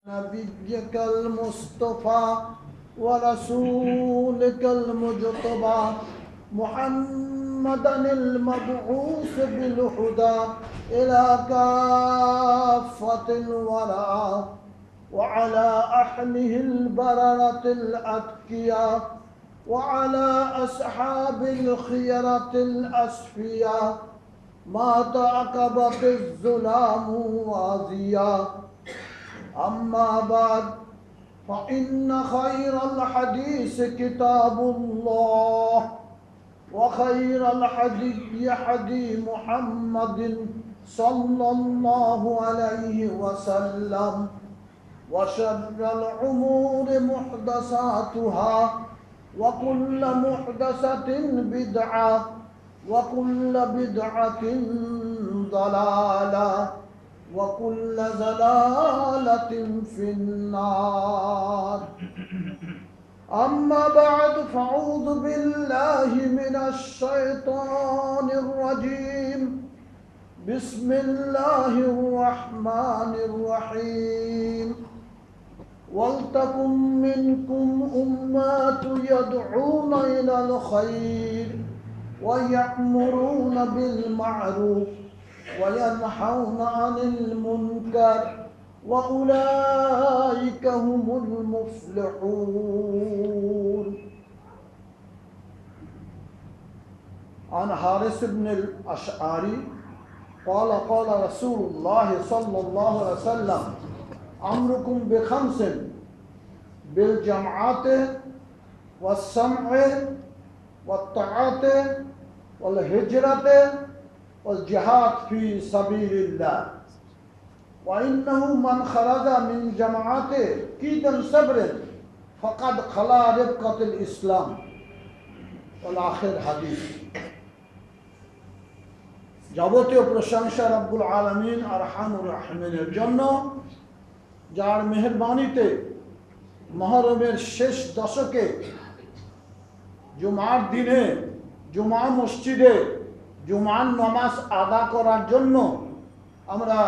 نبيك المصطفى ورسولك المجتبى محمدا المبعوث بالهدى إلى كافة الورى وعلى أهله البررة الأتقياء وعلى أصحاب الخيرة الأصفياء ما تعقبت الظلام واضيا. أما بعد فإن خير الحديث كتاب الله وخير الحدي حدي محمد صلى الله عليه وسلم وشر الأمور محدثاتها وكل محدثة بدعة وكل بدعة ضلالة وكل ضلالة في النار. أما بعد فأعوذ بالله من الشيطان الرجيم. بسم الله الرحمن الرحيم. ولتكن منكم أمة يدعون إلى الخير ويأمرون بالمعروف وينهون عن المنكر وأولئك هم المفلحون. عن حارث بن الأشعري قال قال رسول الله صلى الله عليه وسلم أمركم بخمس بالجماعة والسمع والطاعة والهجرة والجهاد في سبيل الله وإنه من خرج من جماعته كيدا صبر فقد خلا ربقة الإسلام والآخر حديث. যাবতীয় প্রশংসা রব্বুল আলামিন আরহামুর রাহিমের জন্য, যার মেহেরবানিতে মুহররমের শেষ দশকে জুমার দিনে জুমা মসজিদে জুমার নামাজ আদা করার জন্য আমরা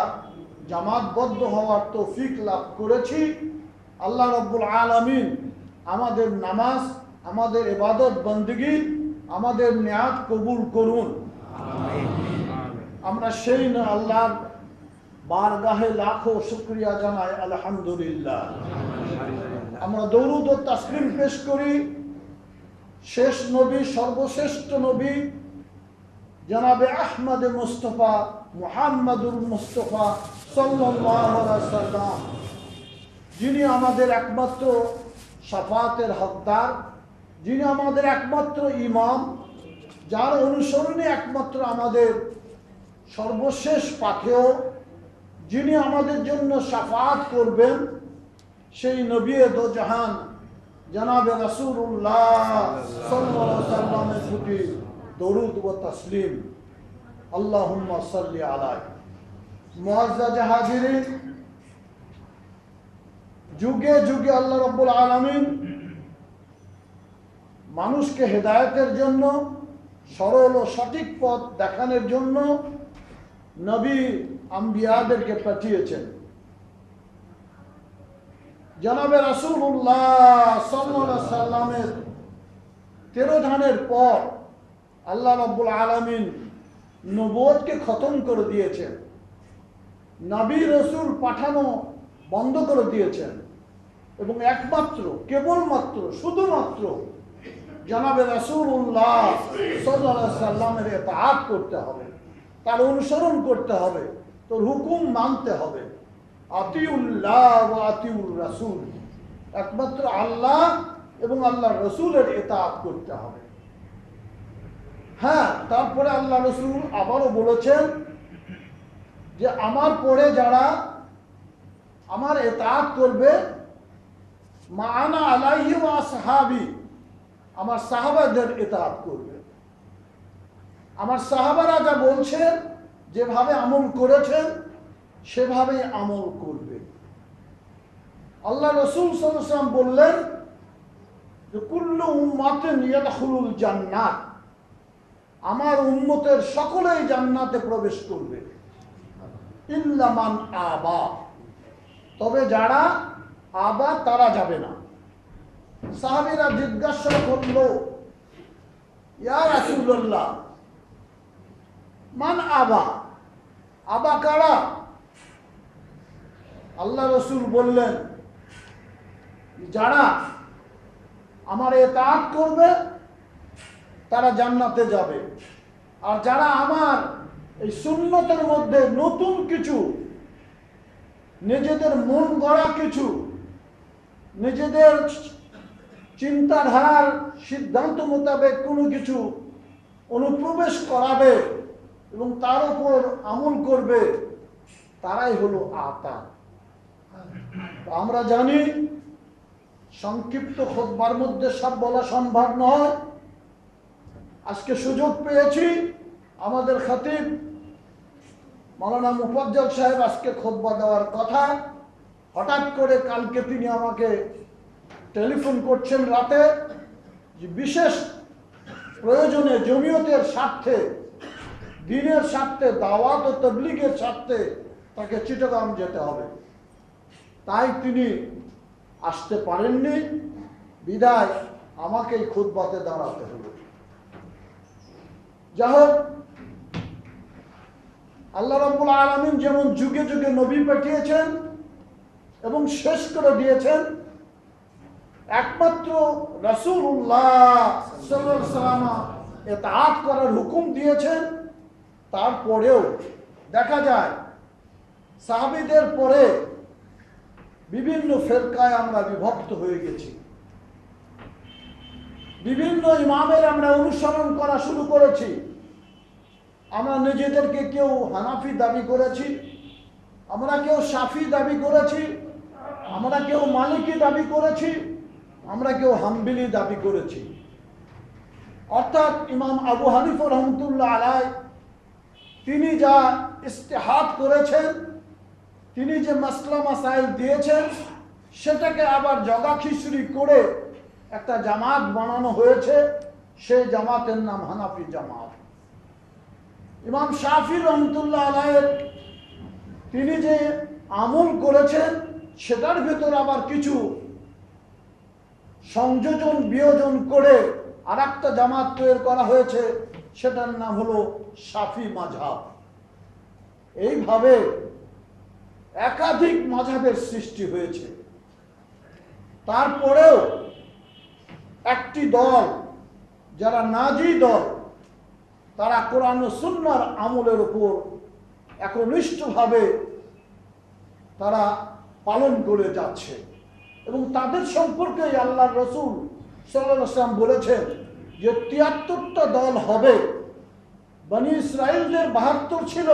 জামাতবদ্ধ হওয়ার তৌফিক লাভ করেছি। আল্লাহ রব্বুল আলামিন আমাদের নামাজ, আমাদের ইবাদত বندگی, আমাদের নিয়াত কবুল করুন। আমরা সেই আল্লাহর বারগাহে লাখো শুকরিয়া জানাই, আলহামদুলিল্লাহ। আমরা দরুদ ও তাসলিম পেশ করি শেষ নবী, সর্বশ্রেষ্ঠ নবী জনাবে আহমদ মুস্তফা মুহাম্মদুর মুস্তফা সাল্লাল্লাহু আলাইহি ওয়াসাল্লাম, যিনি আমাদের একমাত্র শাফাতের হকদার, যিনি আমাদের একমাত্র ইমাম, যার অনুসরণে একমাত্র আমাদের সর্বশেষ পাথেয়, যিনি আমাদের জন্য শাফাত করবেন, সেই নবী দো জাহান জনাবে রাসূলুল্লাহ সাল্লাল্লাহু আলাইহি ওয়াসাল্লামের প্রতি দরুদ ও তাসলিম। আল্লাহুম্মা সাল্লি আলাইহি। মুআজ্জাজ হাজিরিন, যুগে যুগে আল্লাহ রাব্বুল আলামিন মানুষকে হেদায়েতের জন্য, সরল ও সঠিক পথ দেখানোর জন্য নবী আম্বিয়াদেরকে পাঠিয়েছেন। জনাবে রাসূলুল্লাহ সাল্লাল্লাহু আলাইহি ওয়াসাল্লামের তিরোধানের পর আল্লাহ রাব্বুল আলামিন নবুয়তকে খতম করে দিয়েছেন, নবী রাসূল পাঠানো বন্ধ করে দিয়েছেন এবং একমাত্র কেবলমাত্র শুধুমাত্র জনাবে রাসূলুল্লাহ সাল্লাল্লাহু আলাইহি ওয়াসাল্লামের ইতাআত করতে হবে, তার অনুসরণ করতে হবে, তার হুকুম মানতে হবে। আতিউল্লাহ ওয়া আতিউর রাসূল, একমাত্র আল্লাহ এবং আল্লাহর রাসূলের ইতাআত করতে হবে। হ্যাঁ, তারপরে আল্লাহ রাসূল আবারও বলেছেন যে আমার পরে যারা আমার ইতাআত করবে, মা আনা আলাইহি ওয়া আসহাবি, আমার সাহাবাদের ইতাআত করবে। আমার সাহাবারা যা বলছেন, যেভাবে আমল করেছেন সেভাবেই আমল করবে। আল্লাহ রাসূল সাল্লাল্লাহু আলাইহি ওয়াসাল্লাম বললেন যে কুল্লু উম্মাতিন ইয়াদখুলুল জান্নাত, আমার উম্মতের সকলেই জান্নাতে প্রবেশ করবে, ইল্লা মান আবা, তবে যারা আবা তারা যাবে না। সাহাবীরা জিজ্ঞাসা করল, ইয়া রাসূলুল্লাহ, মান আবা? আবা কারা? আল্লাহ রসুল বললেন, যারা আমার ইতাআত করবে তারা জান্নাতে যাবে, আর যারা আমার এই সুন্নতের মধ্যে নতুন কিছু, নিজেদের মন গড়া কিছু, নিজেদের চিন্তাধারার সিদ্ধান্ত মোতাবেক কোনো কিছু অনুপ্রবেশ করাবে এবং তার উপর আমল করবে, তারাই হলো আতা। আমরা জানি সংক্ষিপ্ত খুতবার মধ্যে সব বলা সম্ভব নয়। আজকে সুযোগ পেয়েছি, আমাদের খতিব মাওলানা মুফাজ্জল সাহেব আজকে খুতবা দেওয়ার কথা, হঠাৎ করে কালকে তিনি আমাকে টেলিফোন করছেন রাতে, যে বিশেষ প্রয়োজনে জমিয়তের স্বার্থে, দ্বীনের স্বার্থে, দাওয়াত ও তাবলীগের স্বার্থে তাকে চিটাগাং যেতে হবে। তাই তিনি আসতে পারেননি, বিদায় আমাকেই খুতবাতে দাঁড়াতে হলো। যাই হোক, আল্লাহ রাব্বুল আলামিন যেমন যুগে যুগে নবী পাঠিয়েছেন এবং শেষ করে দিয়েছেন, একমাত্র রাসূলুল্লাহ সাল্লাল্লাহু আলাইহি ওয়াসাল্লাম ইতাআত করার হুকুম দিয়েছেন। তারপরেও দেখা যায় সাহাবীদের পরে বিভিন্ন ফেরকায় আমরা বিভক্ত হয়ে গেছি। বিভিন্ন ইমামের আমরা অনুসরণ করা শুরু করেছি। আমরা নিজেদেরকে কেউ হানাফি দাবি করেছি, আমরা কেউ শাফি দাবি করেছি, আমরা কেউ মালিকি দাবি করেছি, আমরা কেউ হাম্বলি দাবি করেছি। অর্থাৎ ইমাম আবু হানিফা রহমতুল্লাহ আলাইহি তিনি যা ইস্তেহাদ করেছেন, তিনি যে মাসলা মাসাইল দিয়েছেন, সেটাকে আবার জগা খিচুড়ি করে একটা জামাত বানানো হয়েছে। সেই জামাতের নাম হানাফি জামাত। ইমাম শাফি রহমতুল্লাহ আলাইহি তিনি যে আমল করেছেন, সেটার ভেতর আবার কিছু সংযোজন বিয়োজন করে আর একটা জামাত তৈরি করা হয়েছে, সেটার নাম হলো শাফি মাযহাব। এইভাবে একাধিক মাযহাবের সৃষ্টি হয়েছে। তারপরেও একটি দল, যারা নাজি দল, তারা কোরআন ও সুন্নাহর আমলের উপর একনিষ্ঠভাবে তারা পালন করে যাচ্ছে এবং তাদের সম্পর্কে আল্লাহর রাসূল সাল্লাল্লাহু আলাইহি ওয়াসাল্লাম বলেছেন যে ৭৩টা দল হবে। বনি ইসরাইলদের ৭২ ছিল,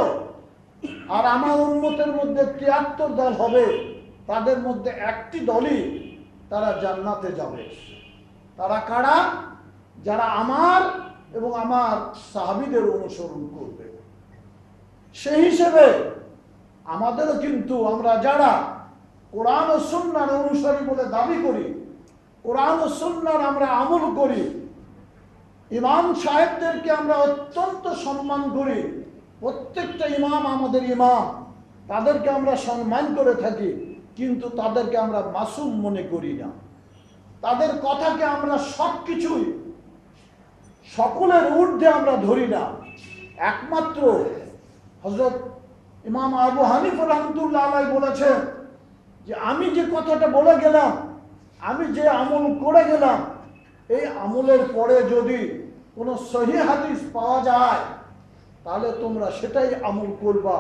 আর আমার উম্মতের মধ্যে ৭৩ দল হবে। তাদের মধ্যে একটি দলই তারা জান্নাতে যাবে। তারা কারা? যারা আমার এবং আমার সাহাবীদের অনুসরণ করবে। সেই হিসেবে আমাদেরও কিন্তু আমরা যারা কোরআন ও সুন্নাহর অনুসারী বলে দাবি করি, কোরআন ও সুন্নাহর আমরা আমল করি, ইমাম সাহেবদেরকে আমরা অত্যন্ত সম্মান করি, প্রত্যেকটা ইমাম আমাদের ইমাম, তাদেরকে আমরা সম্মান করে থাকি, কিন্তু তাদেরকে আমরা মাসুম মনে করি না। তাদের কথাকে আমরা সব কিছুই সকলের ঊর্ধ্বে আমরা ধরি না। একমাত্র হযরত ইমাম আবু হানিফা রাহমাতুল্লাহ আলাইহি বলেছেন যে আমি যে কথাটা বলে গেলাম, আমি যে আমল করে গেলাম, এই আমলের পরে যদি কোনো সহিহ হাদিস পাওয়া যায়, তাহলে তোমরা সেটাই আমল করবা,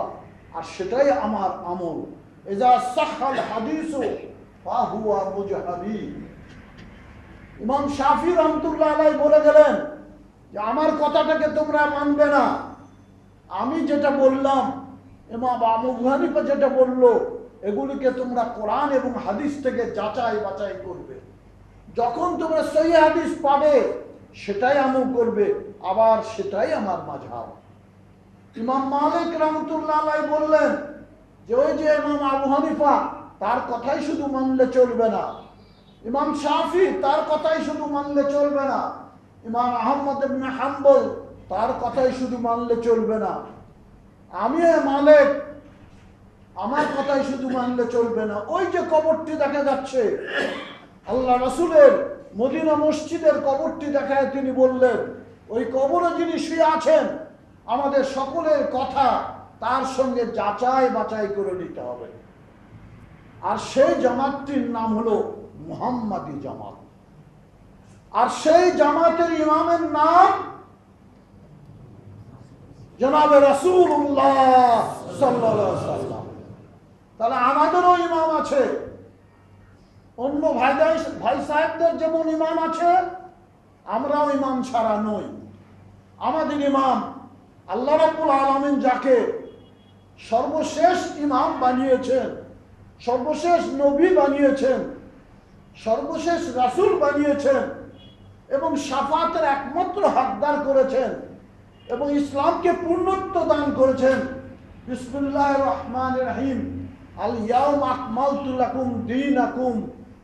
আর সেটাই আমার আমল। ইজা সাহহাল হাদিসু ফাহুয়া মুজহাবি। ইমাম শাফি রাহমাতুল্লাহ আলাইহি বলে গেলেন যে আমার কথাটাকে তোমরা মানবে না, আমি যেটা বললাম, ইমাম আবু হানিফা যেটা বললো, এগুলিকে তোমরা কোরআন এবং হাদিস থেকে যাচাই বাছাই করবে। যখন তোমরা সহিহ হাদিস পাবে, সেটাই আমল করবে, আবার সেটাই আমার মাযহাব। ইমাম মালিক রাহমাতুল্লাহ আলাইহি বললেন যে ওই যে ইমাম আবু হানিফা, তার কথাই শুধু মানলে চলবে না। ইমাম শাফি, তার কথাই শুধু মানলে চলবে না। ইমাম আহমদ ইবনে হাম্বল, তার কথাই শুধু মানলে চলবে না। আমি মালিক, আমার কথাই শুধু মানলে চলবে না। ওই যে কবরটি দেখা যাচ্ছে, আল্লাহ রাসূলের মদিনা মসজিদের কবরটি দেখায় তিনি বললেন, ওই কবরে যিনি শুয়ে আছেন, আমাদের সকলের কথা তার সঙ্গে যাচাই বাছাই করে নিতে হবে। আর সেই জামাতটির নাম হলো মুহাম্মাদি জামাত। আর সেই জামাতের ইমামের নাম জনাবে রাসূলুল্লাহ সাল্লাল্লাহু আলাইহি ওয়াসাল্লাম। তাহলে আমাদেরও ইমাম আছে, অন্য ভাই সাহেবদের যেমন ইমাম আছে, আমরাও ইমাম ছাড়া নই। আমাদের ইমাম আল্লাহ রাব্বুল আলামিন যাকে সর্বশেষ ইমাম বানিয়েছেন, সর্বশেষ নবী বানিয়েছেন, সর্বশেষ রাসূল বানিয়েছেন এবং শাফাতের একমাত্র হকদার করেছেন এবং ইসলামকে পূর্ণত্ব দান করেছেন। বিসমিল্লাহির রহমানির রহিম। আল ইয়াউমা আকমালতু লাকুম দীনাকুম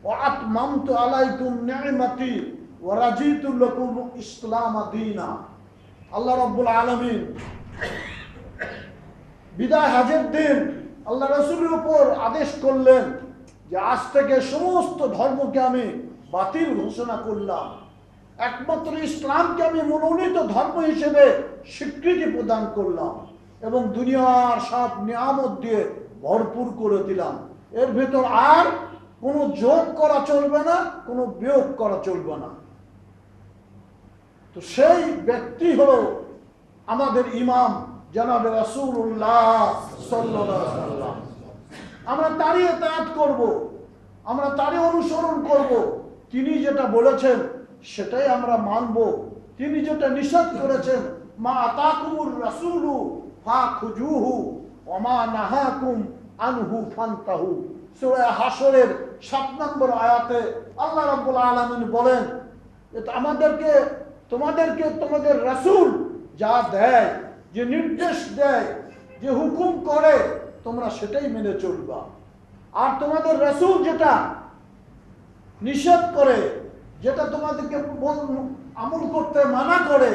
ওয়া আতমামতু আলাইকুম নি'মাতি ওয়া রাদিতু লাকুম ইসলাম দীনা। আল্লাহ রাব্বুল আলামিন বিদায় হজের দিন আল্লাহ রাসূলের উপর আদেশ করলেন যে আজ থেকে সমস্ত ধর্মকে আমি বাতিল ঘোষণা করলাম, একমাত্র ইসলামকে আমি মনোনীত ধর্ম হিসেবে স্বীকৃতি প্রদান করলাম এবং দুনিয়ার সব নিয়ামত দিয়ে ভরপুর করে দিলাম। এর ভেতর আর কোনো যোগ করা চলবে না, কোনো বিয়োগ করা চলবে না। তো সেই ব্যক্তি হলো আমাদের ইমাম জনাবে রাসূলুল্লাহ সাল্লাল্লাহু আলাইহি ওয়াসাল্লাম। আমরা তারই ইতাআত করব, আমরা তারই অনুসরণ করব। তিনি যেটা বলেছেন সেটাই আমরা মানব। তিনি যেটা নিষেধ করেছেন, মা আতাকুমুর রাসূলু ফাখুজুহু ওয়া মা নাহাকুম আনহু ফান্তাহু। সূরা হাশরের ৭ নম্বর আয়াতে আল্লাহ রাব্বুল আলামিন বলেন, এটা আমাদেরকে তোমাদের রাসূল যা দেয়, যে নির্দেশ দেয়, যে হুকুম করে, তোমরা সেটাই মেনে চলবা। আর তোমাদের রাসূল যেটা নিষেধ করে, যেটা তোমাদেরকে আমল করতে মানা করে,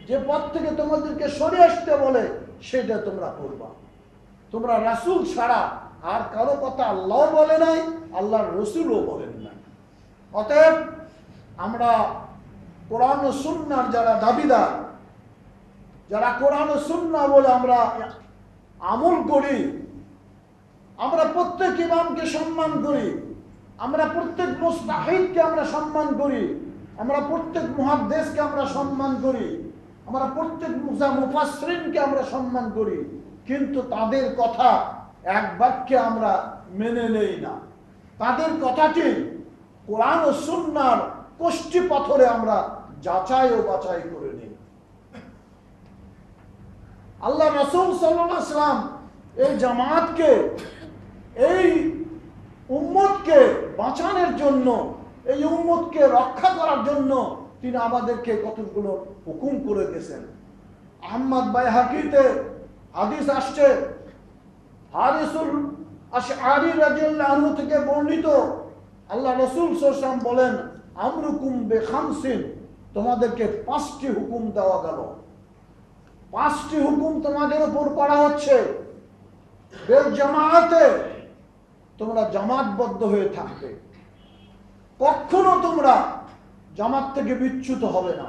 যে পথ থেকে তোমাদেরকে সরে আসতে বলে, সেটা তোমরা করবা। তোমরা রাসূল ছাড়া আর কারো কথা আল্লাহ বলে নাই, আল্লাহর রাসূলও বলেন নাই। অতএব আমরা কোরআন ও সুন্নাহর যারা দাবিদার, যারা কোরআন ও সুন্নাহ বলে আমরা আমল করি, আমরা প্রত্যেক ইমামকে সম্মান করি, আমরা প্রত্যেক মুস্তাহিদকে আমরা সম্মান করি, আমরা প্রত্যেক মুহাদ্দিসকে আমরা সম্মান করি, আমরা প্রত্যেক মুফাসসিরিনকে আমরা সম্মান করি, কিন্তু তাদের কথা এক বাক্যে আমরা মেনে নেই না। তাদের কথাটি কোরআন ও সুন্নাহর কষ্টি পাথরে আমরা যাচাই ও বাছাই করে নিই। আল্লাহ রাসূল সাল্লাল্লাহু আলাইহি ওয়াসাল্লাম এই জামাতকে, এই উম্মতকে বাঁচানোর জন্য, এই উম্মতকে রক্ষা করার জন্য তিনি আমাদেরকে কতগুলো হুকুম করে গেছেন। আহমদ বাইহাকিতে হাদিস আসছে, হারিসুল আশআরী রাদিয়াল্লাহু আনহু থেকে বর্ণিত, আল্লাহ রাসূল সাল্লাল্লাহু আলাইহি ওয়াসাল্লাম বলেন, আমরুকুম বিখামসিন, তোমাদেরকে 5টি হুকুম দেওয়া গেল। 5টি হুকুম তোমাদের উপর পড়া হচ্ছে। বেল জামাতে তোমরা জামাতবদ্ধ হয়ে থাকবে, কখনো তোমরা জামাত থেকে বিচ্যুত হবে না।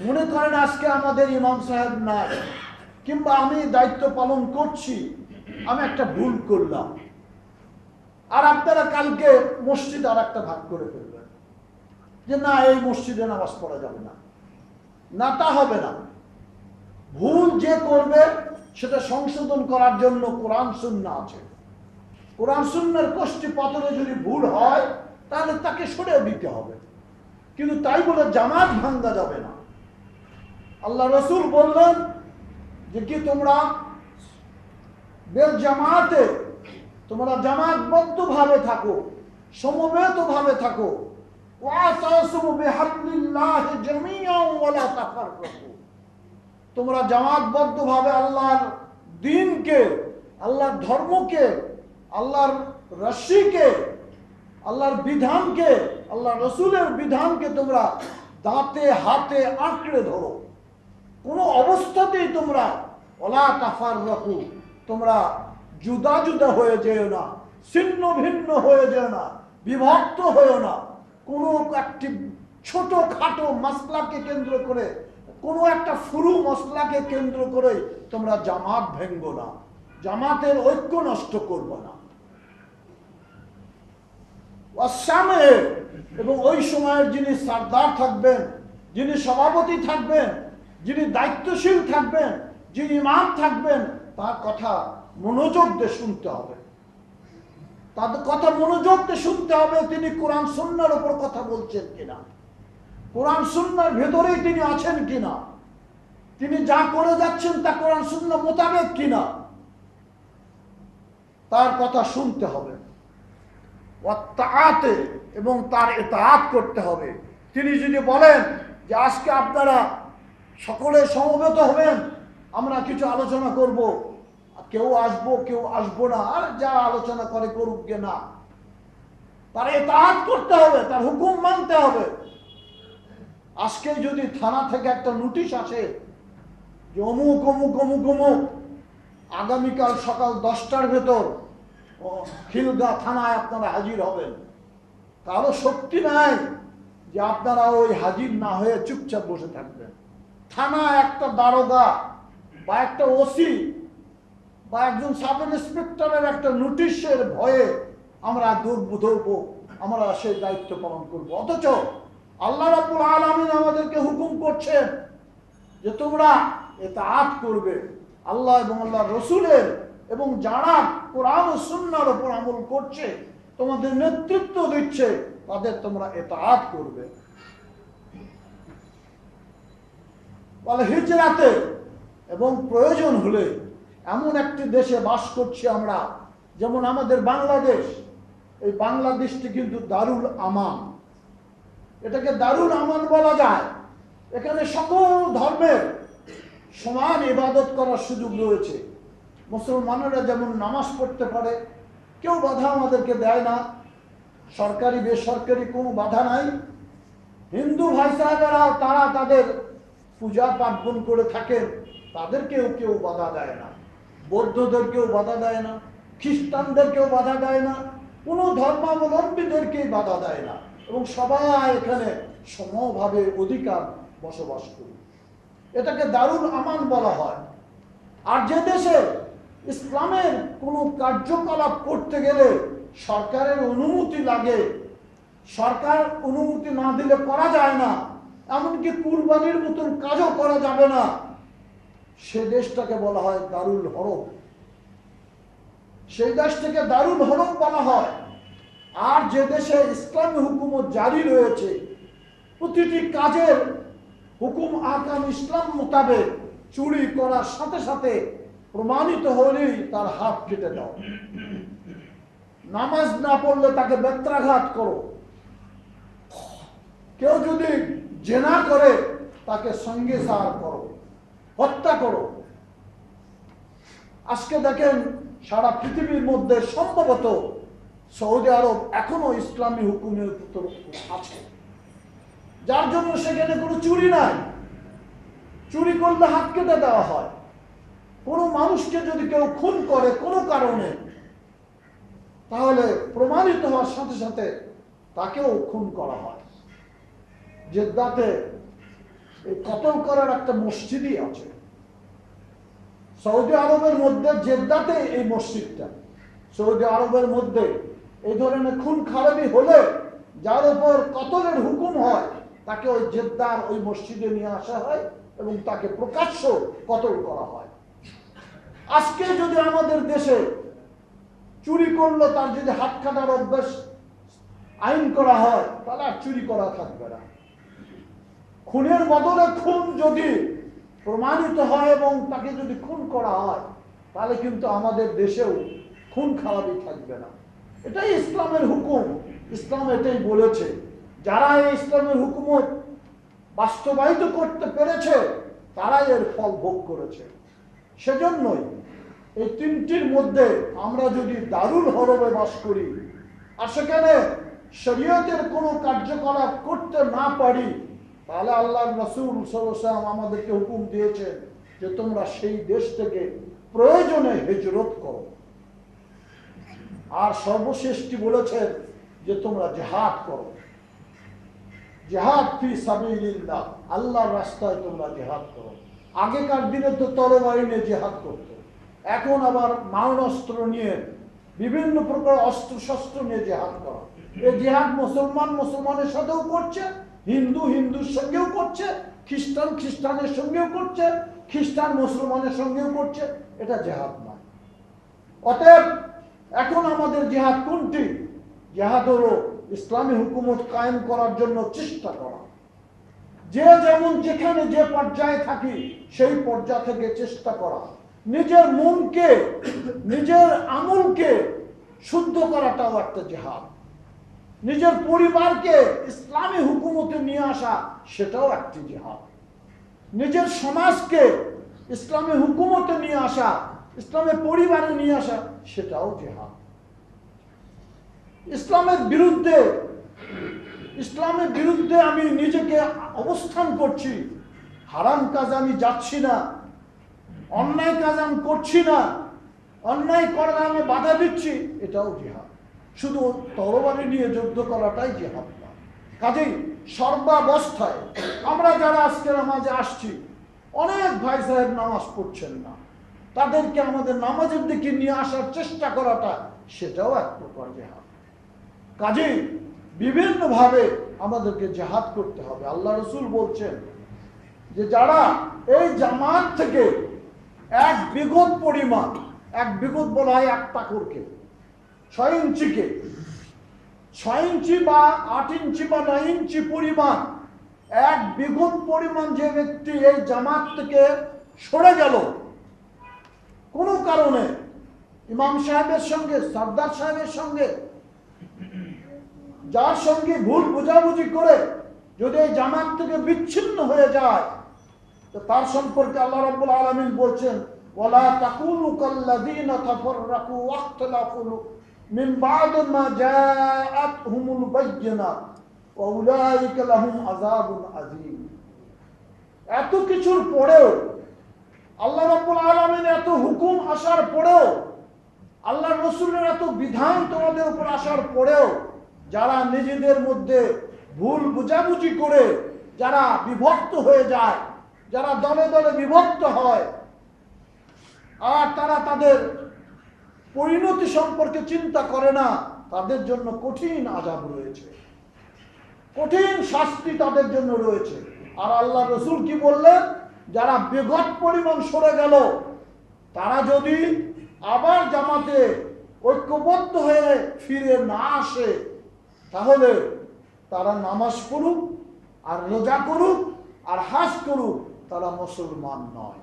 মনে করেন আজকে আমাদের ইমাম সাহেব নাই, কিংবা আমি দায়িত্ব পালন করছি, আমি একটা ভুল করলাম, আর আপনারা কালকে মসজিদ আর একটা ভাগ করে ফেলবেন যে না, এই মসজিদে নামাজ পড়া যাবে না, না তা হবে না। ভুল যে করবে সেটা সংশোধন করার জন্য কোরআন সুন্নাহ আছে। কোরআন সুন্নাহর কষ্টি পাথরে যদি ভুল হয় তাহলে তাকে সরিয়ে দিতে হবে, কিন্তু তাই বলে জামাত ভাঙ্গা যাবে না। আল্লাহ রাসূল বললেন যে কি তোমরা বেল জামাতে, তোমরা জামাতবদ্ধ ভাবে থাকো, সমবেত ভাবে থাকো। ওয়াতাসিমু বিহাবলিল্লাহি জামিআন ওয়া লা তাফাররাকু, তোমরা জামাতবদ্ধ ভাবে আল্লাহর দ্বীনকে, আল্লাহর ধর্মকে, আল্লাহর রশিকে, আল্লাহর বিধানকে, আল্লাহ রাসূলের বিধানকে তোমরা দাঁতে হাতে আঁকড়ে ধরো। কোনো অবস্থাতেই তোমরা ওয়ালা তাফাররাকু, তোমরা জুদা জুদা হয়ে যেও না, ছিন্ন ভিন্ন হয়ে যেও না, বিভক্ত হয়েও না। কোনো একটি ছোট খাটো মশলাকে কেন্দ্র করে, কোনো একটা ফুরু মশলাকে কেন্দ্র করে তোমরা জামাত ভেঙ্গো না, জামাতের ঐক্য নষ্ট করবো না। এবং ওই সময়ের যিনি সরদার থাকবেন, যিনি সভাপতি থাকবেন, যিনি দায়িত্বশীল থাকবেন, যিনি ইমাম থাকবেন, তার কথা মনোযোগ দিয়ে শুনতে হবে। তাদের কথা মনোযোগ দিয়ে শুনতে হবে। তিনি কোরআন সুন্নাহর উপর কথা বলছেন কিনা, কোরআন সুন্নাহর ভেতরেই তিনি আছেন কিনা, তিনি যা করে যাচ্ছেন তা কোরআন সুন্নাহ মোতাবেক কিনা, তার কথা শুনতে হবে। এবং তার ইতাআত করতে হবে। তিনি যদি বলেন যে আজকে আপনারা সকলে সমবেত হবেন, আমরা কিছু আলোচনা করব, কেউ আসবো কেউ আসবো না, আর যা আলোচনা করে করুক গে না, তার ইতাআত করতে হবে, তার হুকুম মানতে হবে। আজকে যদি থানা থেকে একটা নোটিশ আসে যে অমুক অমুক অমুক অমুক আগামীকাল সকাল 10টার ভেতর খিলগা থানায় আপনারা হাজির হবেন, কারো শক্তি নাই যে আপনারা ওই হাজির না হয়ে চুপচাপ বসে থাকবেন। থানা একটা দারোগা বা একটা ওসি বা একজন সাব ইন্সপেক্টরের একটা নোটিশের ভয়ে আমরা ধরবো, আমরা সেই দায়িত্ব পালন করব। অথচ আল্লাহ রাব্বুল আলামিন আমাদেরকে হুকুম করছেন যে তোমরা ইতাআত করবে আল্লাহ এবং আল্লাহর রাসূলের, এবং যারা কোরআন ও সুন্নাহর উপর আমল করছে, তোমাদের নেতৃত্ব দিচ্ছে, তাদের তোমরা ইতাআত করবে। বলে হিজরাতে এবং প্রয়োজন হলে এমন একটি দেশে বাস করছি আমরা, যেমন আমাদের বাংলাদেশ। এই বাংলাদেশটি কিন্তু দারুল আমান, এটাকে দারুল আমান বলা যায়। এখানে সকল ধর্মের সমান ইবাদত করার সুযোগ রয়েছে। মুসলমানেরা যেমন নামাজ পড়তে পারে, কেউ বাধা আমাদেরকে দেয় না, সরকারি বেসরকারি কোনো বাধা নাই। হিন্দু ভাই সাহেবেরাও তারা তাদের পূজা পার্বণ করে থাকেন, তাদেরকেও কেউ বাধা দেয় না, বৌদ্ধদেরকেও বাধা দেয় না, খ্রিস্টানদেরকেও বাধা দেয় না, কোনো ধর্মাবলম্বীদেরকেই বাধা দেয় না, এবং সবাই এখানে সমভাবে অধিকার বসবাস করে। এটাকে দারুল আমান বলা হয়। আর যে দেশে ইসলামের কোনো কার্যকলাপ করতে গেলে সরকারের অনুমতি লাগে, সরকার অনুমতি না দিলে করা যায় না, এমনকি কুরবানির মতন কাজও করা যাবে না, সে দেশটাকে বলা হয় দারুল হরব। সেই দেশটাকে দারুল হরব বলা হয়। আর যে দেশে ইসলামী হুকুমত জারি রয়েছে, প্রতিটি কাজের হুকুম আকাম ইসলাম মোতাবেক, চুরি করার সাথে সাথে প্রমাণিত হলেই তার হাত কেটে দাও, নামাজ না পড়লে তাকে বেত্রাঘাত করো, কেউ যদি জেনা করে তাকে সঙ্গে সার করো, হত্যা করো। আজকে দেখেন সারা পৃথিবীর মধ্যে সম্ভবত সৌদি আরব এখনো ইসলামী হুকুমের আছে, যার জন্য সেখানে কোনো চুরি নাই। চুরি করলে হাত কেটে দেওয়া হয়। কোনো মানুষকে যদি কেউ খুন করে কোনো কারণে, তাহলে প্রমাণিত হওয়ার সাথে সাথে তাকেও খুন করা হয়। জেদ্দাতে এই কতল করার একটা মসজিদই আছে। সৌদি আরবের মধ্যে জেদ্দাতে এই মসজিদটা, সৌদি আরবের মধ্যে এই ধরনের খুন খারাপি হলে যার উপর কতলের হুকুম হয়, তাকে ওই জেদ্দার ওই মসজিদে নিয়ে আসা হয় এবং তাকে প্রকাশ্য কতল করা হয়। আজকে যদি আমাদের দেশে চুরি করলো তার যদি হাত কাটার অভ্যাস আইন করা হয়, তাহলে আর চুরি করা থাকবে না। খুনের বদলে খুন যদি প্রমাণিত হয় এবং তাকে যদি খুন করা হয়, তাহলে কিন্তু আমাদের দেশেও খুন খারাপি থাকবে না। এটাই ইসলামের হুকুম। ইসলাম এটাই বলেছে। যারা এই ইসলামের হুকুমত বাস্তবায়িত করতে পেরেছে, তারাই এর ফল ভোগ করেছে। সেজন্যই এই তিনটির মধ্যে আমরা যদি দারুল হরবে বাস করি আর সেখানে শরীয়তের কোনো কার্যকলাপ করতে না পারি, তাহলে আল্লাহর রাসূল সাল্লাল্লাহু আলাইহি ওয়াসাল্লাম আমাদেরকে হুকুম দিয়েছেন যে তোমরা সেই দেশ থেকে প্রয়োজনে হিজরত করো। আর সর্বশ্রেষ্ঠ বলেছেন যে তোমরা জিহাদ করো, জিহাদ ফি সাবিলিল্লাহ, আল্লাহর রাস্তায় তোমরা জিহাদ করো। আগেকার দিনে তো তরবারি নিয়ে জিহাদ করতো, এখন আবার মারণাস্ত্র নিয়ে বিভিন্ন প্রকার অস্ত্র শস্ত্র নিয়ে জিহাদ করা। এই জিহাদ মুসলমানের সাথেও করছে, হিন্দুর সঙ্গেও করছে, খ্রিস্টানের সঙ্গেও করছে, খ্রিস্টান মুসলমানের সঙ্গেও করছে। এটা জিহাদ নয়। অতএব এখন আমাদের জিহাদ কোনটি? জিহাদ হলো ইসলামী হুকুমত কায়েম করার জন্য চেষ্টা করা। যে যেমন যেখানে যে পর্যায়ে থাকি সেই পর্যায় থেকে চেষ্টা করা, নিজের মনকে নিজের আমলকে শুদ্ধ করাটাও একটা জিহাদ। নিজের পরিবারকে ইসলামী হুকুমতে নিয়ে আসা, সেটাও একটি জিহাদ। নিজের সমাজকে ইসলামী হুকুমতে নিয়ে আসা, ইসলামের পরিবারে নিয়ে আসা, সেটাও জিহাদ। ইসলামের বিরুদ্ধে আমি নিজেকে অবস্থান করছি, হারাম কাজ আমি যাচ্ছি না, অন্যায় কাজ আমি করছি না, অন্যায় করার আমি বাধা দিচ্ছি, এটাও জিহাদ। শুধু তরবারি নিয়ে যুদ্ধ করাটাই জিহাদ না। কাজেই সর্বাবস্থায় আমরা যারা আজকে নামাজে আসছি, অনেক ভাই সাহেব নামাজ পড়ছেন না, তাদেরকে আমাদের নামাজের দিকে নিয়ে আসার চেষ্টা করাটা, সেটাও এক প্রকার জিহাদ। কাজেই বিভিন্নভাবে আমাদেরকে জিহাদ করতে হবে। আল্লাহ রসুল বলছেন যে যারা এই জামাত থেকে এক বিঘত পরিমাণ, এক বিঘত বলা হয় এক পাকুরকে, 6 ইঞ্চিকে, 6 ইঞ্চি বা 8 ইঞ্চি বা 9 ইঞ্চি পরিমাণ, এক বিঘত পরিমাণ যে ব্যক্তি এই জামাত থেকে সরে গেল কোনো কারণে, ইমাম সাহেবের সঙ্গে, সর্দার সাহেবের সঙ্গে, যার সঙ্গে ভুল বোঝাবুঝি করে যদি এই জামাত থেকে বিচ্ছিন্ন হয়ে যায়, তো তার সম্পর্কে আল্লাহ রাব্বুল আলামিন বলছেন, ওয়ালা তাকুনু কাল্লাযীনা তাফাররাকু ওয়াখতালাফু মিন বা'দি মা জাআতহুমুল বায়্যিনাত ওয়া উলাইকা লাহুম আযাবুন আযীম। এত কিছুর পরেও, আল্লাহ রাব্বুল আলামিন এত হুকুম আসার পরেও, আল্লাহ রাসূলের এত বিধান তোমাদের উপর আসার পরেও, যারা নিজেদের মধ্যে ভুল বুঝাবুঝি করে যারা বিভক্ত হয়ে যায়, যারা দলে দলে বিভক্ত হয়, আর তারা তাদের পরিণতি সম্পর্কে চিন্তা করে না, তাদের জন্য কঠিন আযাব রয়েছে, কঠিন শাস্তি তাদের জন্য রয়েছে। আর আল্লাহ রসুল কি বললেন? যারা বিগত পরিমাণ সরে গেল, তারা যদি আবার জামাতে ঐক্যবদ্ধ হয়ে ফিরে না আসে, তাহলে তারা নামাজ পড়ুক আর রোজা করুক আর হাজ করুক, তারা মুসলমান নয়।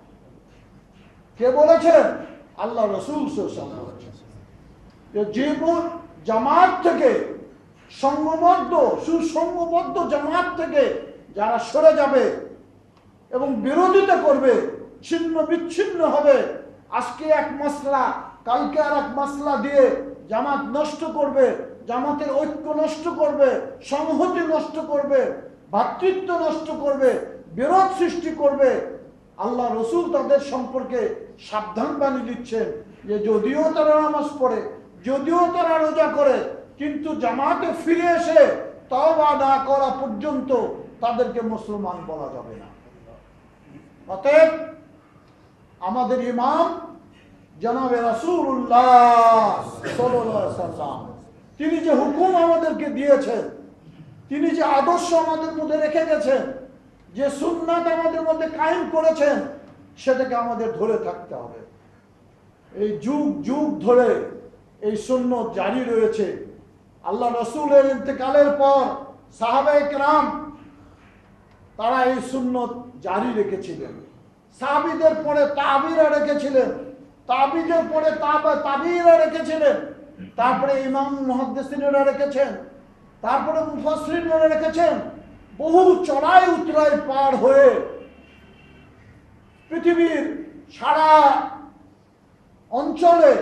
কে বলেছেন? আল্লাহ রসুল সাল্লাল্লাহু আলাইহি ওয়াসাল্লাম। যে জামাত থেকে সুসংঘবদ্ধ জামাত থেকে যারা সরে যাবে এবং বিরোধিতা করবে, ছিন্ন বিচ্ছিন্ন হবে, আজকে এক মাসলা কালকে আর এক মাসলা দিয়ে জামাত নষ্ট করবে, জামাতের ঐক্য নষ্ট করবে, সংহতি নষ্ট করবে, ভ্রাতৃত্ব নষ্ট করবে, বিরোধ সৃষ্টি করবে, আল্লাহ রসুল তাদের সম্পর্কে সাবধান বাণী দিচ্ছেন যে যদিও তারা নামাজ পড়ে, যদিও তারা রোজা করে, কিন্তু জামাতে ফিরে এসে তওবা না করা পর্যন্ত তাদেরকে মুসলমান বলা যাবে না। অতএব আমাদের ইমাম জনাবে রাসূলুল্লাহ সাল্লাল্লাহু আলাইহি ওয়াসাল্লাম, তিনি যে হুকুম আমাদেরকে দিয়েছেন, তিনি যে আদর্শ আমাদের মধ্যে রেখে গেছেন, যে সুন্নাত আমাদের মধ্যে কায়েম করেছেন, সেটাকে আমাদের ধরে থাকতে হবে। এই যুগ যুগ ধরে এই সুন্নত জারি রয়েছে। আল্লাহ রসুলের ইন্তেকালের পর সাহাবায়ে কেরাম তারা এই সুন্নত জারি রেখেছিলেন। সাহাবীদের পরে তাবিরা রেখেছিলেন, তাবিদের পরে তাবিরা রেখেছিলেন, তারপরে ইমাম মুহাদ্দিসিনরা রেখেছেন, তারপরে মুফাসসিরিনরা রেখেছেন। বহু চড়াই উতরাই পার হয়ে পৃথিবীর সারা অঞ্চলে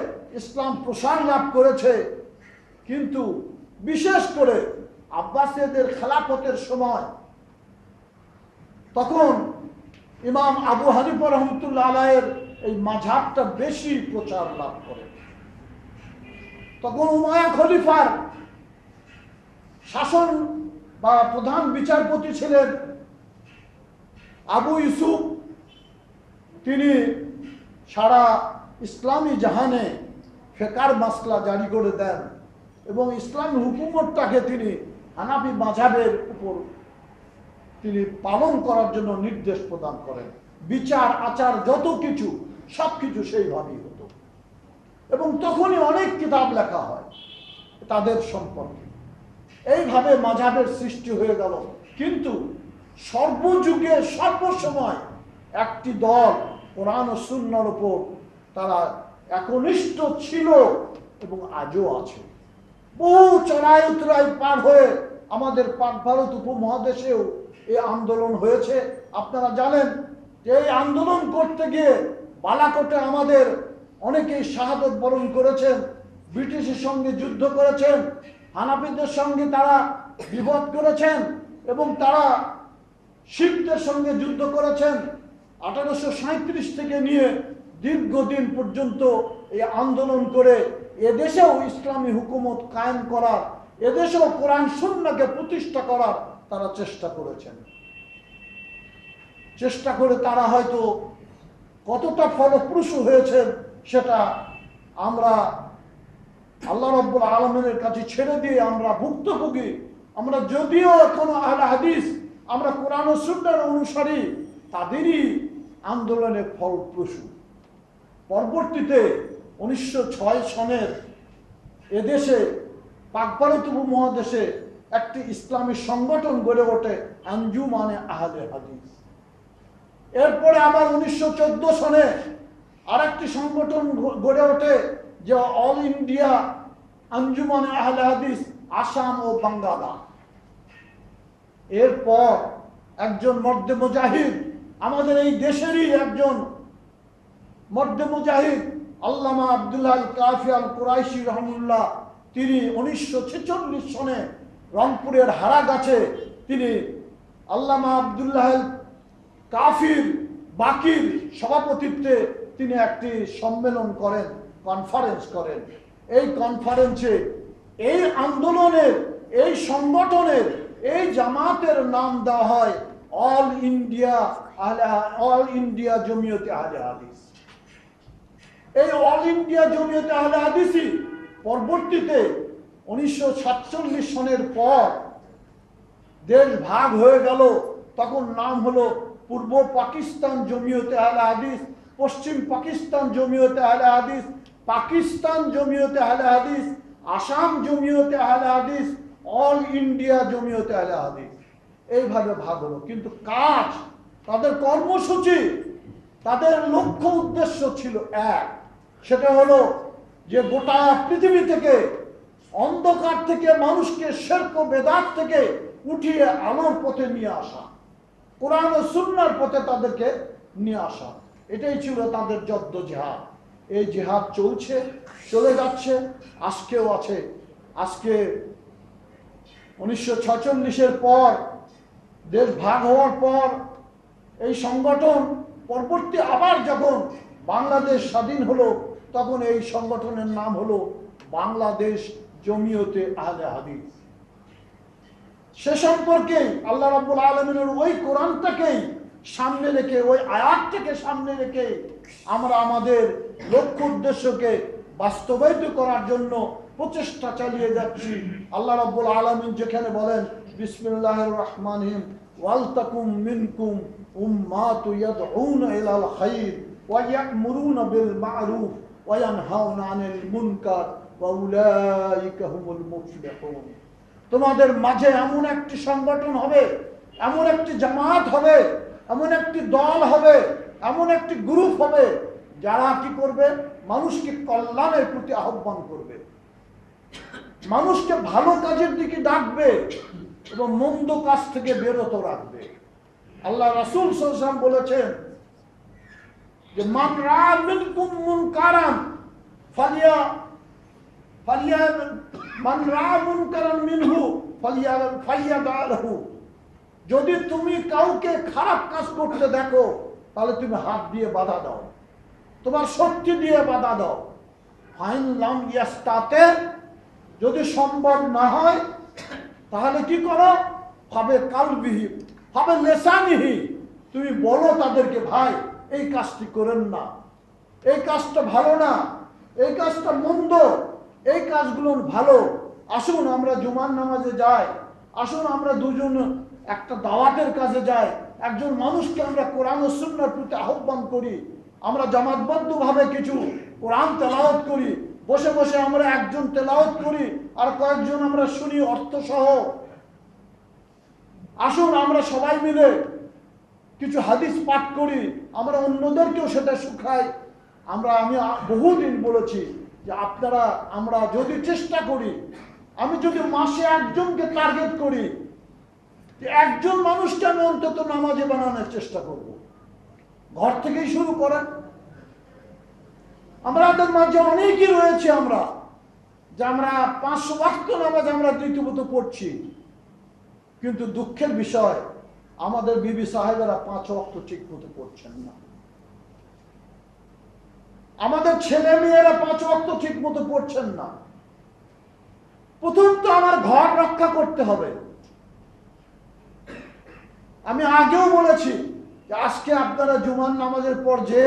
ইসলাম প্রসার লাভ করেছে। কিন্তু বিশেষ করে আব্বাসীয়দের খেলাফতের সময়, তখন ইমাম আবু হানিফা রাহমাতুল্লাহ আলাইহির এই মাযহাবটা বেশি প্রচার লাভ করে। তখন উমাইয়া খলিফার শাসন বা প্রধান বিচারপতি ছিলেন আবু ইউসুফ। তিনি সারা ইসলামী জাহানে ফেকার মাসলা জারি করে দেন এবং ইসলামী হুকুমতটাকে তিনি হানাফি মাযহাবের উপর তিনি পালন করার জন্য নির্দেশ প্রদান করেন। বিচার আচার যত কিছু সবকিছু সেইভাবেই হতো এবং তখনই অনেক কিতাব লেখা হয় তাদের সম্পর্কে। এইভাবে মাযহাবের সৃষ্টি হয়ে গেল। কিন্তু সর্বযুগে সর্বসময় একটি দল কোরআন ও সুন্নাহর উপর তারা একনিষ্ঠ ছিল এবং আজও আছে। বহু চড়াই উতরাই পার হয়ে আমাদের পাক ভারত উপমহাদেশেও এই আন্দোলন হয়েছে। আপনারা জানেন যে এই আন্দোলন করতে গিয়ে বালাকোটে আমাদের অনেকেই শাহাদত বরণ করেছেন, ব্রিটিশের সঙ্গে যুদ্ধ করেছেন, হানাফিদের সঙ্গে তারা বিবাদ করেছেন এবং তারা শিখদের সঙ্গে যুদ্ধ করেছেন। 1837 থেকে নিয়ে দীর্ঘদিন পর্যন্ত এই আন্দোলন করে এদেশেও ইসলামী হুকুমত কায়েম করার, এদেশেও কোরআন সুন্নাহকে প্রতিষ্ঠা করার তারা চেষ্টা করেছেন। চেষ্টা করে তারা হয়তো কতটা ফলপ্রসূ হয়েছে সেটা আমরা আল্লাহ রাব্বুল আলামিনের কাছে ছেড়ে দিয়ে আমরা ভুক্তভোগী। আমরা যদিও এখনো আহলে হাদিস, আমরা কোরআন ও সুন্নাহর অনুসারী, তাদেরই আন্দোলনে ফলপ্রসূ। পরবর্তীতে 1906 সনের এদেশে পাক ভারত উপমহাদেশে একটি ইসলামী সংগঠন গড়ে ওঠে, আঞ্জুমানে আহলে হাদিস। এরপরে আবার 1914 সনে আরেকটি সংগঠন গড়ে ওঠে, যে অল ইন্ডিয়া আঞ্জুমানে আহলে হাদিস, আসাম ও বাঙ্গালা। এরপর একজন মর্দে মুজাহিদ, আমাদের এই দেশেরই একজন মর্দে মুজাহিদ আল্লামা আব্দুল্লাহ আল কাফি আল কুরাইশি রহমুল্লাহ, তিনি 1946 সনে রংপুরের হারাগাছে তিনি আল্লামা আব্দুল্লাহ আল কাফির বাকির সভাপতিত্বে তিনি একটি সম্মেলন করেন, কনফারেন্স করেন। এই কনফারেন্সে এই আন্দোলনের, এই সংগঠনের, এই জামাতের নাম দেওয়া হয় অল ইন্ডিয়া জমিয়তে আহলে হাদিস। এই অল ইন্ডিয়া জমিয়তে আহলে হাদিসই পরবর্তীতে 1947 সনের পর দেশ ভাগ হয়ে গেল, তখন নাম হলো পূর্ব পাকিস্তান জমিয়তে আহলে হাদিস, পশ্চিম পাকিস্তান জমিয়তে আহলে হাদিস, পাকিস্তান জমিয়তে আহলে হাদিস, আসাম জমিয়তে আহলে হাদিস, অল ইন্ডিয়া জমিয়তে আহলে হাদিস। এইভাবে ভাগ হলো। কিন্তু কাজ, তাদের কর্মসূচি, তাদের লক্ষ্য উদ্দেশ্য ছিল এক। সেটা হলো যে গোটা পৃথিবী থেকে, অন্ধকার থেকে মানুষকে শিরক ও বেদাত থেকে উঠিয়ে আলোর পথে নিয়ে আসা, কোরআন ও সুন্নাহর পথে তাদেরকে নিয়ে আসা। এটাই ছিল তাদের জদ্দোজেহাদ। এই জেহাদ চলছে, চলে যাচ্ছে, আজকেও আছে। আজকে 1946-এর পর, দেশ ভাগ হওয়ার পর এই সংগঠন পরবর্তী আবার যখন বাংলাদেশ স্বাধীন হলো, তখন এই সংগঠনের নাম হলো বাংলাদেশ জমিয়তে আহলে হাদিস। সে সম্পর্কে আল্লাহ রাব্বুল আলামিনের ওই কোরআনটাকেই সামনে রেখে, ওই আয়াতটাকে সামনে রেখে আমরা আমাদের লক্ষ্য উদ্দেশ্যকে বাস্তবায়িত করার জন্য প্রচেষ্টা চালিয়ে যাচ্ছি। আল্লাহ রাব্বুল আলামিন যেখানে বলেন, বিসমিল্লাহির রহমানির রহিম, ওয়ালতাকুম মিনকুম উম্মাতু ইয়াদউনা ইলাল খায়র ওয়া ইয়া'মুরুনা বিল মা'রুফ ওয়া ইয়ানহাউনা আনিল মুনকার ওয়া উলাইকা হুমুল মুফলিহুন। তোমাদের মাঝে এমন একটি সংগঠন হবে, এমন একটি জামাত হবে, এমন একটি দল হবে, এমন একটি গ্রুপ হবে, যারা কি করবে? মানুষকে কল্যাণের প্রতি আহ্বান করবে, মানুষকে ভালো কাজের দিকে ডাকবে এবং মন্দ কাজ থেকে বিরত রাখবে। আল্লাহ রাসূল সাল্লাল্লাহু আলাইহি ওয়াসাল্লাম বলেছেন যে মান রা মিনকুম মুনকারান মান রা মুনকারান মিনহু ফালিয়াদাহু। যদি তুমি কাউকে খারাপ কাজ করতে দেখো, তাহলে তুমি হাত দিয়ে বাধা দাও, তোমার শক্তি দিয়ে বাধা দাও। ফাইন লাম ইয়াস্তাতে, যদি সম্ভব না হয় তাহলে কি করো, ভাবে কালবিহি ভাবে লেসানিহি, তুমি বলো তাদেরকে, ভাই এই কাজটি করেন না, এই কাজটা ভালো না, এই কাজটা মন্দ, এই কাজগুলো ভালো, আসুন আমরা জুমার নামাজে যাই, আসুন আমরা দুজন একটা দাওয়াতের কাজে যাই, একজন মানুষকে আমরা কোরআন ও সুন্নাহর প্রতি আহ্বান করি, আমরা জামাতবদ্ধভাবে কিছু কোরআন তেলাওয়াত করি, বসে বসে আমরা একজন তেলাওয়াত করি আর কয়েকজন আমরা শুনি অর্থ সহ। আসুন আমরা সবাই মিলে কিছু হাদিস পাঠ করি, আমরা অন্যদেরকেও সেটা শিখাই। আমি বহুদিন বলেছি যে আপনারা, আমরা যদি চেষ্টা করি, আমি যদি মাসে একজনকে টার্গেট করি যে একজন মানুষকে আমি অন্তত নামাজে বানানোর চেষ্টা করব, ঘর থেকেই শুরু করেন। আমাদের মাঝে অনেকেই রয়েছে আমরা যে আমরা 5 ওয়াক্ত নামাজ আমরা রীতিমত পড়ছি, কিন্তু দুঃখের বিষয় আমাদের বিবি সাহেবেরা 5 ওয়াক্ত ঠিক মতো পড়ছেন না, আমাদের ছেলে মেয়েরা 5 ওয়াক্ত ঠিক মতো পড়ছেন না। প্রথম তো আমার ঘর রক্ষা করতে হবে। আমি আগেও বলেছি যে আজকে আপনারা জুমার নামাজের পর যে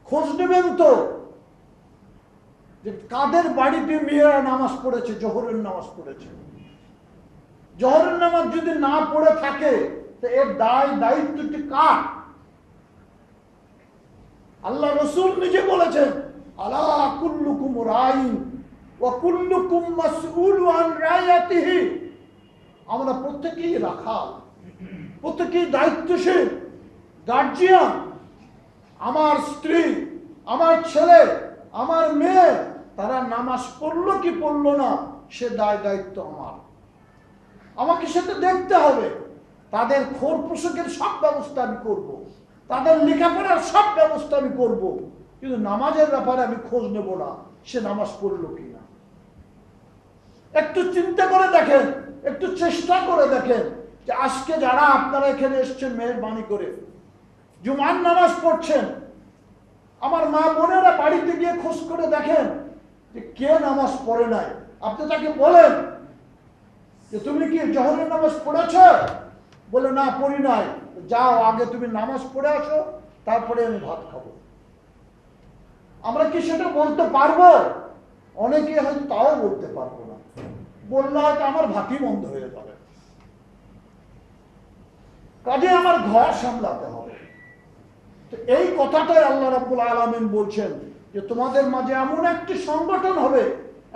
খোঁজ নেবেন তো যে কাদের বাড়িতে মেয়েরা নামাজ পড়েছে, জোহরের নামাজ পড়েছে। জোহরের নামাজ যদি না পড়ে থাকে তো এর দায়িত্বটি কার? আল্লাহ রসুল নিজে বলেছেন, আলা কুল্লুকুম রাইন ওয়া কুল্লুকুম মাসউলু আন রায়াতিহি। আমরা প্রত্যেকেই রাখাল, প্রত্যেকেই দায়িত্বশীল, গার্জিয়ান। আমার স্ত্রী, আমার ছেলে, আমার মেয়ে, তারা নামাজ পড়লো কি পড়লো না সে দায়িত্ব আমার। আমাকে সেটা দেখতে হবে। তাদের খোর পোশাকের সব ব্যবস্থা আমি করব, তাদের লেখাপড়ার সব ব্যবস্থা আমি করব, কিন্তু নামাজের ব্যাপারে আমি খোঁজ নেব না সে নামাজ পড়লো কিনা। একটু চিন্তা করে দেখেন, একটু চেষ্টা করে দেখেন যে আজকে যারা আপনারা এখানে এসছেন মেহরবানি করে জুমার নামাজ পড়ছেন, আমার মা বোনেরা বাড়িতে গিয়ে খোঁজ করে দেখেন যে কে নামাজ পড়ে নাই। আপনি তাকে বলেন যে তুমি কি জোহরের নামাজ পড়েছ? বলে না পড়ি নাই। যাও আগে তুমি নামাজ পড়ে আসো, তারপরে আমি ভাত খাবো। আমরা কি সেটা বলতে পারবো? অনেকে হয়তো তাও বলতে পারবো না, বললে হয়তো আমার ভাতই বন্ধ হয়ে যাবে। কাজে আমার ঘর সামলাতে হবে। তো এই কথাটাই আল্লাহ রাব্বুল আলামিন বলছেন যে তোমাদের মাঝে এমন একটি সংগঠন হবে,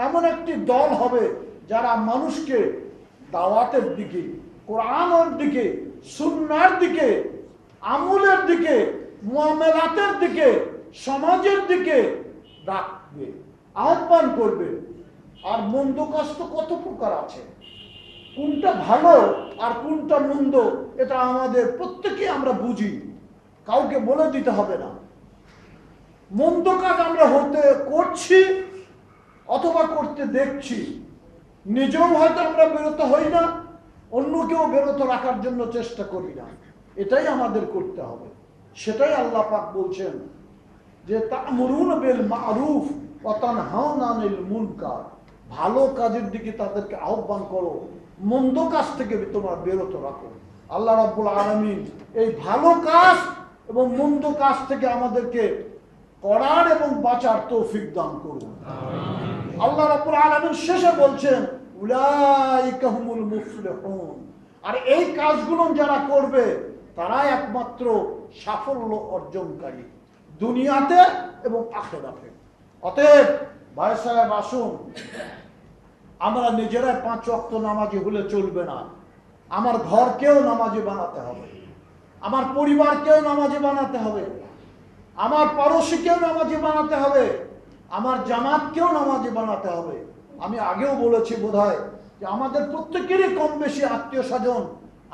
এমন একটি দল হবে যারা মানুষকে দাওয়াতের দিকে, কোরআনের দিকে, সুন্নাহর দিকে, আমলের দিকে, মুআমালাতের দিকে, সমাজের দিকে ডাকবে, আহ্বান করবে। আর মন্দ কাজ তো কত প্রকার আছে, কোনটা ভালো আর কোনটা মন্দ এটা আমাদের প্রত্যেকে আমরা বুঝি, কাউকে বলে দিতে হবে না। মন্দ কাজ আমরা করছি অথবা করতে দেখছি, নিজেও হয়তো আমরা বিরত হই না, অন্যকেও বিরত রাখার জন্য চেষ্টা করি না। এটাই আমাদের করতে হবে। সেটাই আল্লাহ পাক বলছেন যে তা'মুরুনা বিল মা'রুফ ওয়া তানহাউনা আনিল মুনকার। ভালো কাজের দিকে তাদেরকে আহ্বান করো, মন্দ কাজ থেকে তোমরা বিরত রাখো। আল্লাহ রাব্বুল আলামিন এই ভালো কাজ এবং মন্দ কাজ থেকে আমাদেরকে করার এবং বাঁচার তৌফিক দান করুন। আল্লাহ রাব্বুল আলামিন শেষে বলছেন উলাইকা হুমুল মুফলিহুন। আর এই কাজগুলো যারা করবে তারাই একমাত্র সাফল্য অর্জনকারী দুনিয়াতে এবং আখিরাতে। অতএব ভাই সাহেব আসুন, আমরা নিজেরাই 5 ওয়াক্ত নামাজি হলে চলবে না, আমার ঘরকেও নামাজি বানাতে হবে, আমার পরিবারকেও নামাজি বানাতে হবে, আমার পড়োশীকেও নামাজি বানাতে হবে, আমার জামাতকেও নামাজি বানাতে হবে। আমি আগেও বলেছি বোধহয় যে আমাদের প্রত্যেকেরই কম বেশি আত্মীয় স্বজন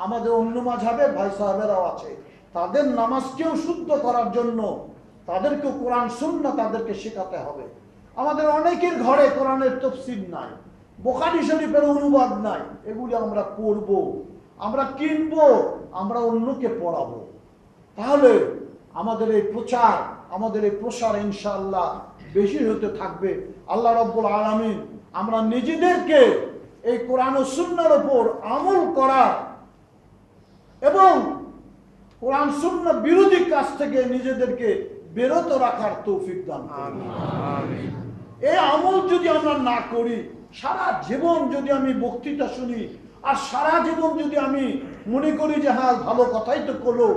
আমাদের অন্য মাযহাবের ভাই সাহেবেরাও আছে। তাদের নামাজকেও শুদ্ধ করার জন্য তাদেরকেও কোরআন সুন্নাহ তাদেরকে শেখাতে হবে। আমাদের অনেকের ঘরে কোরআনের তাফসীর নাই, বুখারী শরীফের অনুবাদ নাই, এগুলি আমরা পড়বো, আমরা কিনবো, আমরা অন্যকে পড়াবো। তাহলে আমাদের এই প্রচার, আমাদের এই প্রসার ইনশাআল্লাহ বেশি হতে থাকবে। আল্লাহ রাব্বুল আলামিন আমরা নিজেদেরকে এই কোরআন ও সুন্নাহর উপর আমল করা এবং কোরআন সুন্নাহ বিরোধী কাজ থেকে নিজেদেরকে বিরত রাখার তৌফিক দান করুন। আমিন। এই আমল যদি আমরা না করি, সারা জীবন যদি আমি বক্তৃতা শুনি আর সারা জীবন যদি আমি মনে করি যে হ্যাঁ ভালো কথাই তো করলো,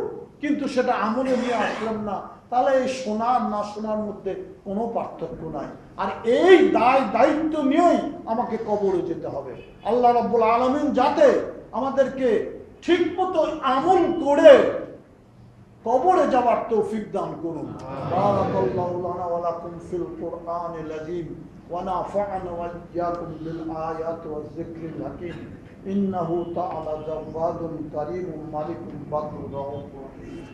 কিন্তু সেটা আমলে নিয়ে আসলাম না, তাহলে এই শোনার না শোনার মধ্যে কোনো পার্থক্য নাই। আর এই দায়িত্ব নিয়েই আমাকে কবরে যেতে হবে। আল্লাহ রাব্বুল আলামিন যাতে আমাদেরকে ঠিকমতো আমল করে কবরে যাওয়ার তৌফিক দান করুন। বারাকাল্লাহু লানা ওয়া লাকুম ফিল কুরআনিল আযীম ওয়া নাফা'না ওয়া ইয়্যাকুম বিল আয়াতি ওয়াজ যিকরিল হাকীম ইন্নাহু তাআলা জাওয়াদুন কারীমুন মালিকুন বাদুর রাউফুর রহিম।